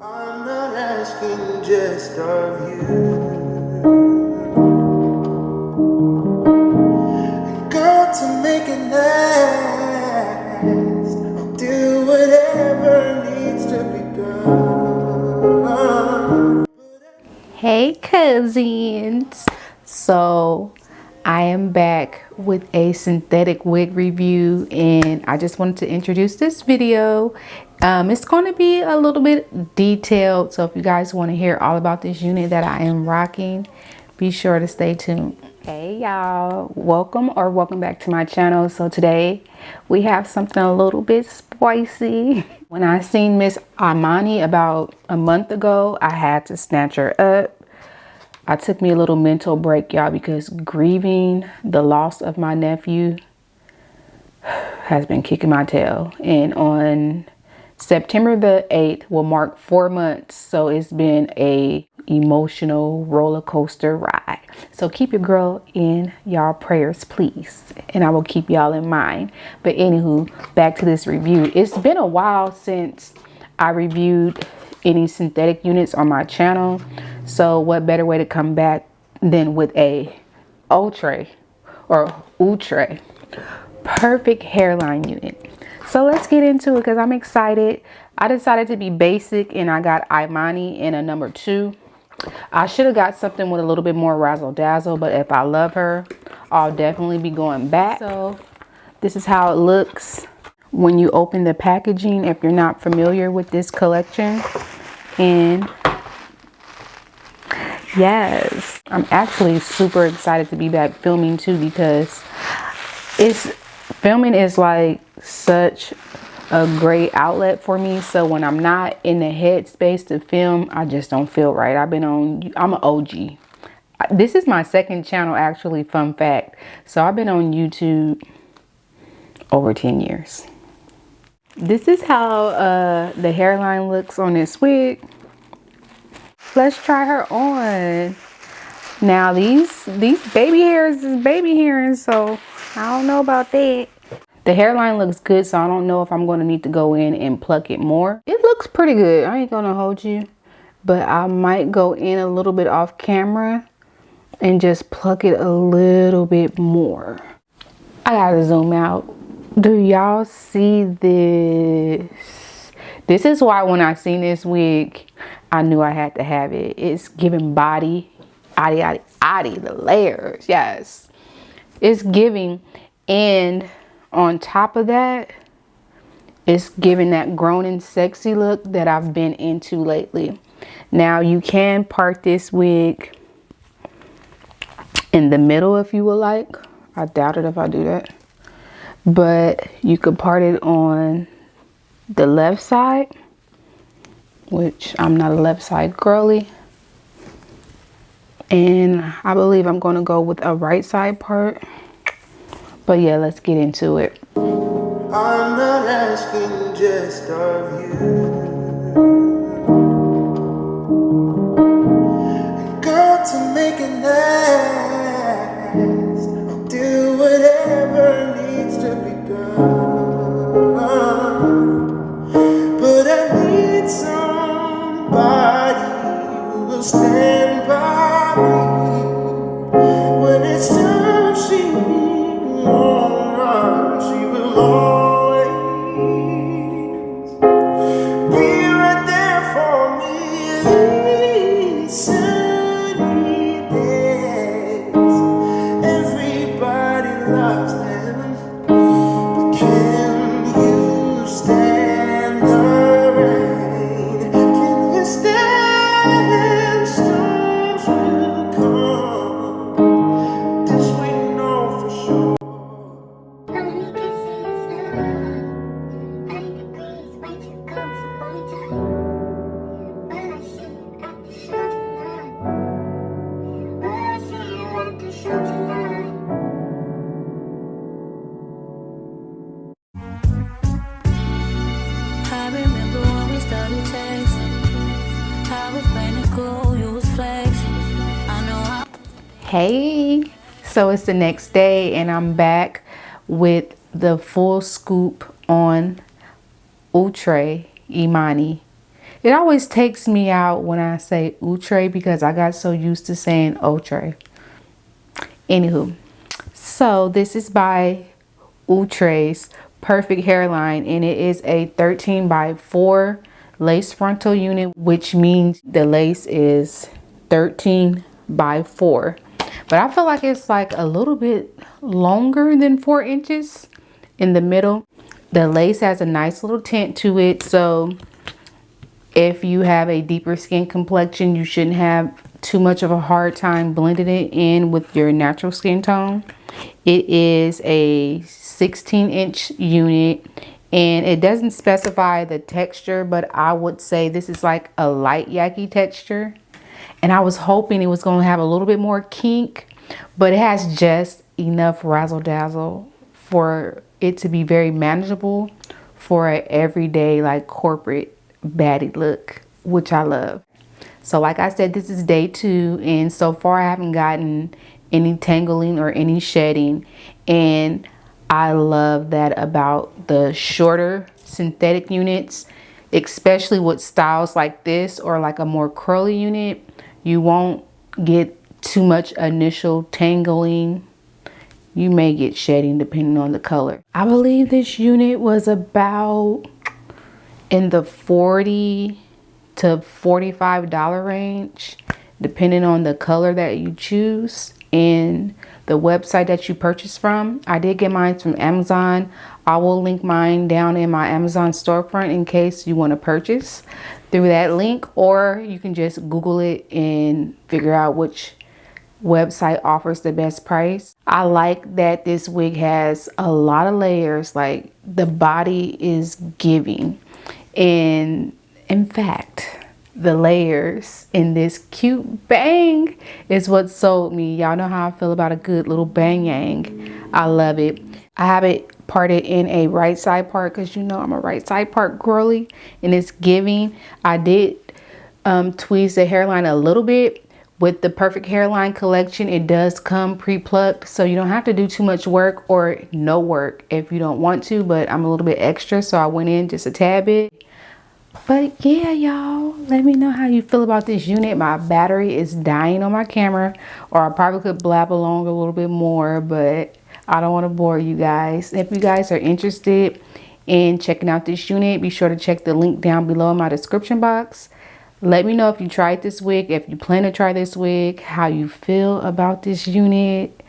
I'm not asking just of you. Got to make it last. I'll do whatever needs to be done. Hey cousins, so I am back with a synthetic wig review, and I just wanted to introduce this video. It's going to be a little bit detailed, so if you guys want to hear all about this unit that I am rocking, be sure to stay tuned. Hey y'all, welcome back to my channel. So today we have something a little bit spicy. When I seen Miss Imani about a month ago, I had to snatch her up. I took me a little mental break, y'all, because grieving the loss of my nephew has been kicking my tail. And on September the 8th will mark 4 months. So it's been a emotional roller coaster ride. So keep your girl in y'all prayers, please. And I will keep y'all in mind. But anywho, back to this review. It's been a while since I reviewed any synthetic units on my channel. So what better way to come back than with a Outre Perfect Hairline unit. So let's get into it because I'm excited. I decided to be basic and I got Imani in a number 2. I should have got something with a little bit more razzle dazzle, but if I love her, I'll definitely be going back. So this is how it looks when you open the packaging, if you're not familiar with this collection. And yes, I'm actually super excited to be back filming too, because filming is like such a great outlet for me. So when I'm not in the headspace to film, I just don't feel right. I'm an OG. This is my second channel, actually, fun fact. So I've been on YouTube over 10 years. This is how the hairline looks on this wig. Let's try her on. Now these baby hairs is baby hairs, so I don't know about that. The hairline looks good, so I don't know if I'm going to need to go in and pluck it more. It looks pretty good. I ain't gonna hold you, but I might go in a little bit off camera and just pluck it a little bit more. I gotta zoom out. Do y'all see this? This is why when I seen this wig, I knew I had to have it. It's giving body, the layers. Yes, it's giving. And on top of that, it's giving that grown and sexy look that I've been into lately. Now you can part this wig in the middle if you would like. I doubt it if I do that. But you could part it on the left side, which I'm not a left side girly. And I believe I'm going to go with a right side part. But yeah, let's get into it. I'm not asking just of you. Got to make it last. I'll do whatever needs to be done. But I need somebody who will stand by me when it's time. She will always be right there for me. These sunny days, everybody loves them, but can you stand the rain? Can you stand storms will come? This we know for sure. Hey, so it's the next day and I'm back with the full scoop on Outre Imani It always takes me out when I say Outre because I got so used to saying Outre. Anywho, so this is by Outre's Perfect Hairline, and it is a 13 by 4 lace frontal unit, which means the lace is 13 by 4. But I feel like it's like a little bit longer than 4 inches in the middle. The lace has a nice little tint to it, so if you have a deeper skin complexion, you shouldn't have too much of a hard time blending it in with your natural skin tone. It is a 16-inch unit, and it doesn't specify the texture, but I would say this is like a light yaki texture. And I was hoping it was going to have a little bit more kink, but it has just enough razzle dazzle for it to be very manageable for an everyday like corporate baddie look, which I love. So like I said, this is day 2, and so far I haven't gotten any tangling or any shedding, and I love that about the shorter synthetic units, especially with styles like this or like a more curly unit. You won't get too much initial tangling. You may get shedding depending on the color. I believe this unit was about in the $40 to $45 range, depending on the color that you choose and the website that you purchase from. I did get mine from Amazon. I will link mine down in my Amazon storefront in case you want to purchase through that link, or you can just Google it and figure out which website offers the best price. I like that this wig has a lot of layers, like the body is giving. And in fact, the layers in this cute bang is what sold me. Y'all know how I feel about a good little bang yang. I love it. I have it parted in a right side part because you know I'm a right side part girly, and it's giving. I did tweeze the hairline a little bit. With the Perfect Hairline collection, it does come pre-plucked, so you don't have to do too much work or no work if you don't want to, but I'm a little bit extra, so I went in just a tad bit. But yeah, y'all, let me know how you feel about this unit. My battery is dying on my camera, or I probably could blab along a little bit more, but I don't want to bore you guys. If you guys are interested in checking out this unit, be sure to check the link down below in my description box. Let me know if you tried this wig, if you plan to try this wig, how you feel about this unit.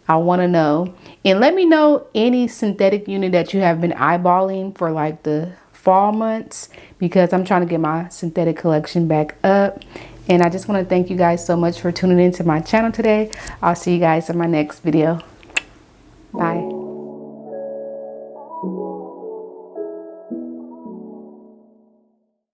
I want to know. And let me know any synthetic unit that you have been eyeballing for like the fall months, because I'm trying to get my synthetic collection back up. And I just want to thank you guys so much for tuning into my channel today. I'll see you guys in my next video. Bye.